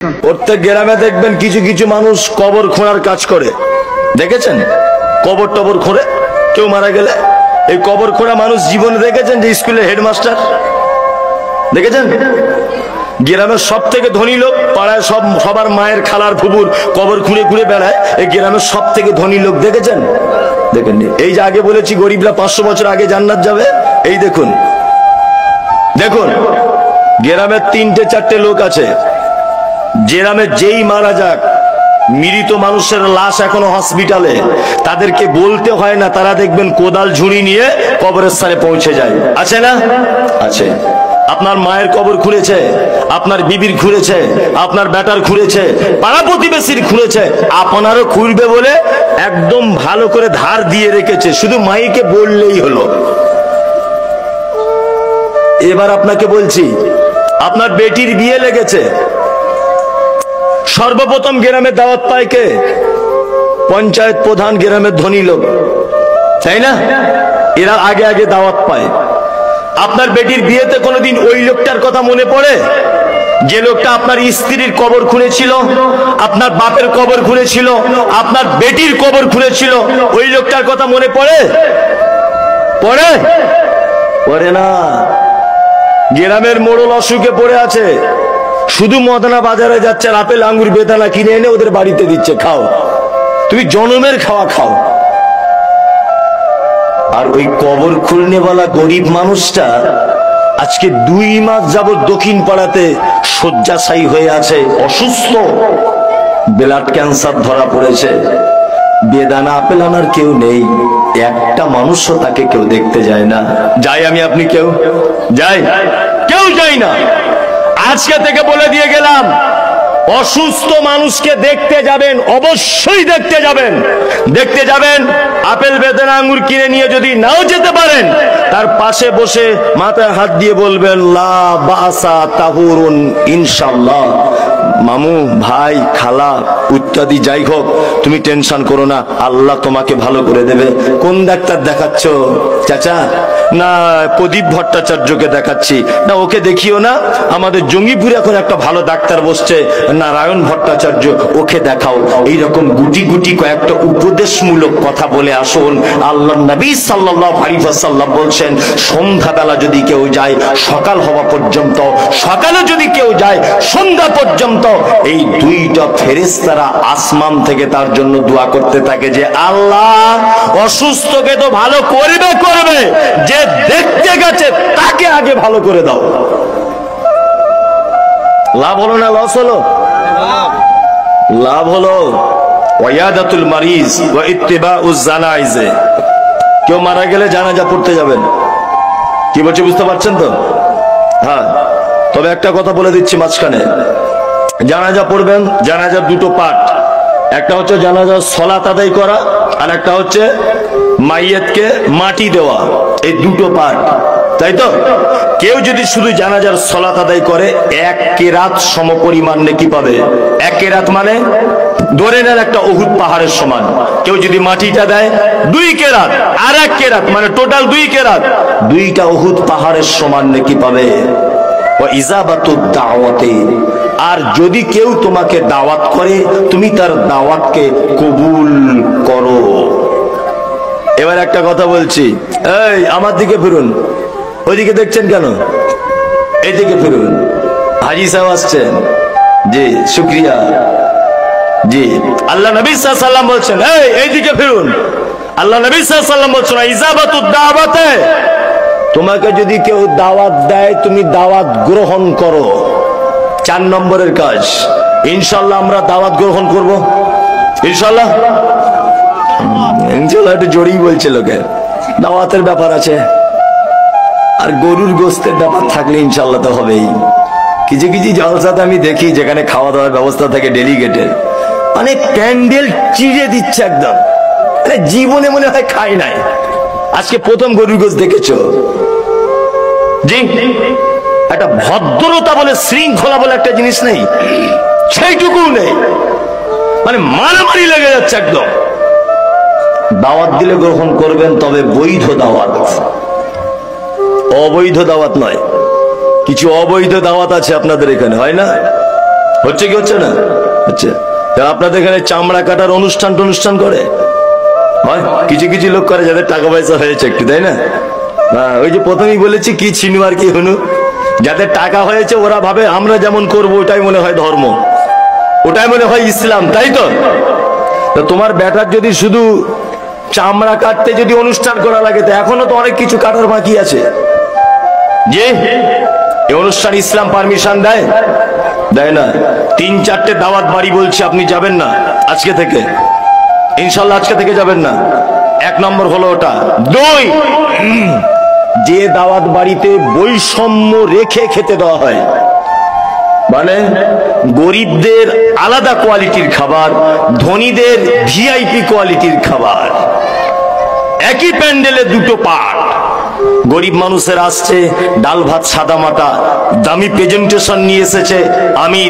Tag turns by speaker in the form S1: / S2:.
S1: প্রত্যেক গ্রামে দেখবেন কিছু কিছু মানুষ কবর খোঁড়ার কাজ করে, দেখেছেন? কবর টবর খোঁড়ে, কেউ মারা গেলে এই কবর খোঁড়া মানুষ জীবনে দেখেছেন? যে স্কুলের হেডমাস্টার দেখেছেন? গ্রামের সব থেকে ধনী লোক, পাড়ায় সবার মায়ের খালার ফুবুর কবর খুঁড়ে খুঁড়ে বেড়ায়, এই গ্রামের সব থেকে ধনী লোক দেখেছেন? দেখেননি? এই যে আগে বলেছি গরিবরা 500 বছর আগে জান্নাত যাবে, এই দেখুন দেখুন গ্রামের 3-4টে লোক আছে, গ্রামে যেই মারা যাক, মৃত মানুষের লাশ এখনো হসপিটালে, তাদেরকে বলতে হয় না, তারা দেখবেন কোদাল ঝুড়ি নিয়ে কবরের স্থানে পৌঁছে যায়। আছে না? আছে। আপনার মায়ের কবর খুঁড়েছে, আপনার বিবির খুঁড়েছে, আপনার বেটার খুঁড়েছে, পাড়া প্রতিবেশীর খুঁড়েছে, আপনারও খুঁড়বে বলে একদম ভালো করে ধার দিয়ে রেখেছে, শুধু মাইকে বললেই হলো। এবার আপনাকে বলছি, আপনার বেটির বিয়ে লেগেছে, সর্বপ্রথম গ্রামে দাওয়াত পায় কে? পঞ্চায়েত প্রধান, গ্রামের ধনী লোক, তাই না? এরা আগে আগে দাওয়াত পায়। আপনার বেটির বিয়েতে কোনোদিন ওই লোকটার কথা মনে পড়ে যে লোকটা আপনার স্ত্রীর কবর খুঁড়েছিল, আপনার বাপের কবর খুঁড়েছিল, আপনার বেটির কবর খুঁড়েছিল? ওই লোকটার কথা মনে পড়ে? পড়ে? পড়ে না। গ্রামের মোড়ল অসুখে পড়ে আছে, শুধু মদনা বাজারে যাচ্ছে, আপেল আঙ্গুর বেদানা কিনে এনে ওদের বাড়িতে দিচ্ছে, খাও, তুমি জনমের খাওয়া খাও। আর ওই কবর খুলনেওয়ালা গরিব মানুষটা আজকে 2 মাস যাবত দক্ষিণ পাড়াতে শয্যাশায়ী হয়ে আছে, অসুস্থ, ব্লাড ক্যান্সার ধরা পড়েছে, বেদানা আপেল আনার কেউ নেই, একটা মানুষও তাকে কেউ দেখতে যায় না। যাই আমি আপনি কেউ যাই? কেউ যাই না। আজকে থেকে বলে দিয়ে গেলাম, অসুস্থ মানুষকে দেখতে যাবেন, অবশ্যই দেখতে যাবেন। দেখতে যাবেন, আপেল বেদানা আঙ্গুর কিনে নিয়ে যদি নাও যেতে পারেন, তার পাশে বসে মাথায় হাত দিয়ে বলবেন লা বাসা তাহুরুন ইনশাআল্লাহ। মামু, ভাই, খালা ইত্যাদি যাই হোক, তুমি টেনশন করো না, আল্লাহ তোমাকে ভালো করে দেবে। কোন ডাক্তার দেখাচ্ছ চাচা? না, প্রদীপ ভট্টাচার্যকে দেখাচ্ছি। না, ওকে দেখিও না, আমাদের জঙ্গিপুরে এখন একটা ভালো ডাক্তার বসছে, নারায়ণ ভট্টাচার্য, ওকে দেখাও। এইরকম গুটি গুটি কয়েকটা উপদেশমূলক কথা বলে আসুন। আল্লাহ নবী সাল্লাল্লাহু আলাইহি ওয়াসাল্লাম বলছেন, সন্ধ্যাবেলা যদি কেউ যায় সকাল হওয়া পর্যন্ত, সকালে যদি কেউ যায় সন্ধ্যা পর্যন্ত, এই 2টা ফেরেশতারা আসমান থেকে তার জন্য দোয়া করতে থাকে যে আল্লাহ অসুস্থকে তো ভালো করবে করবে, যে দেখতে গেছে তাকে আগে ভালো করে দাও। লাভ হলো না লস হলো? লাভ হলো। ওয়ায়াদাতুল মারিজ ওয়া ইত্তিবাউজ জানাইজ। কেউ মারা গেলে জানাজা পড়তে যাবেন। কি বলছি বুঝতে পারছেন তো? হ্যাঁ, তবে একটা কথা বলে দিচ্ছি মাঝখানে, জানাজা পড়বেন, জানাজার 2টো পার্ট, একটা হচ্ছে জানাজার সালাত আদায় করা, আর একটা হচ্ছে মাইয়াতকে মাটি দেওয়া। এই 2টো পার্ট, তাই তো? কেউ যদি শুধু জানাজার সালাত আদায় করে 1 কেরাত সমপরিমাণ নেকি পাবে। 1 কেরাত মানে ধরে নেন একটা উহুদ পাহাড়ের সমান। কেউ যদি মাটিটা দেয় 2 কেরাত, আর 1 কেরাত মানে টোটাল 2 কেরাত, 2টা উহুদ পাহাড়ের সমান নেকি পাবে। ওয়া ইজাবাতুদ দাওয়াতে, আর যদি কেউ তোমাকে দাওয়াত করে তুমি তার দাওয়াতকে কবুল করো। এবার একটা কথা বলছি, এই আমার দিকে ফিরুন। ওইদিকে দেখছেন কেন? এইদিকে ফিরুন। হাজি সাহেব আসছেন। জি, শুকরিয়া। জি, আল্লাহ নবী সাল্লাল্লাহু আলাইহি ওয়াসাল্লাম বলছেন, এইদিকে ফিরুন। আল্লাহ নবী সাল্লাল্লাহু আলাইহি ওয়াসাল্লাম বলছেন, ইজাবাতুদ দাওয়াতে, তোমাকে যদি কেউ দাওয়াত দেয় তুমি দাওয়াত গ্রহণ করো। 4 নম্বরের কাজ। ইনশাআল্লাহ আমরা দাওয়াত গ্রহণ করব, ইনশাআল্লাহ। ইনশাআল্লাহ একটু জোরেই বলছে লোকে, দাওয়াতের ব্যাপার আছে, আর গরুর গোস্তের ব্যাপার থাকলে ইনশাআল্লাহ তো হবেই। কিছু কিছু জলসাতে আমি দেখি যেখানে খাওয়া দাওয়ার ব্যবস্থা থাকে ডেলিগেটেড, মানে প্যান্ডেল চিড়ে দিচ্ছে একদম, জীবনে মনে হয় খাই নাই। আজকে প্রথম গরুর গোস্ত দেখেছ? জি, একটা ভদ্রতা বলে, শৃঙ্খলা বলে একটা জিনিস নেই, সেইটুকু নেই, মানে মারামারি লেগে যাচ্ছে একদম। দাওয়াত দিলে গ্রহণ করবেন, তবে বৈধ দাওয়াত, অবৈধ দাওয়াত নয়। কিছু অবৈধ দাওয়াত আছে আপনাদের এখানে, হয় না? হচ্ছে কি হচ্ছে না? আচ্ছা, আপনাদের এখানে চামড়া কাটার অনুষ্ঠান করে হয়? কিছু কিছু লোক করে যাদের টাকা পয়সা হয়েছে একটু, তাই না? ওই যে প্রথমেই বলেছি, কি ছিনু আর কি হুনু, যাদের টাকা হয়েছে ওরা ভাবে আমরা যেমন করবো ওটাই মনে হয় ধর্ম, ওটাই মনে হয় ইসলাম, তাই তো? তোমার বেটার যদি শুধু চামড়া কাটতে যদি অনুষ্ঠান করা লাগে, তো এখনো তো অনেক কিছু কাটার বাকি আছে। যে এই অনুষ্ঠান ইসলাম পারমিশন দেয়? দেয় না। 3-4টে দাওয়াত বাড়ি বলছি, আপনি যাবেন না আজকে থেকে, ইনশাল্লাহ আজকে থেকে যাবেন না। 1 নম্বর হলো ওটা। 2, যে দাওয়াত বাড়িতে বৈষম্য রেখে খেতে দেওয়া হয়, মানে গরিবদের আলাদা কোয়ালিটির খাবার, ধনীদের ভিআইপি কোয়ালিটির খাবার, একই প্যান্ডেলে 2টো পার্ট। গরিব মানুষের আসছে ডাল ভাত সাদা মাটা, দামি প্রেজেন্টেশন নিয়ে এসেছে, আমি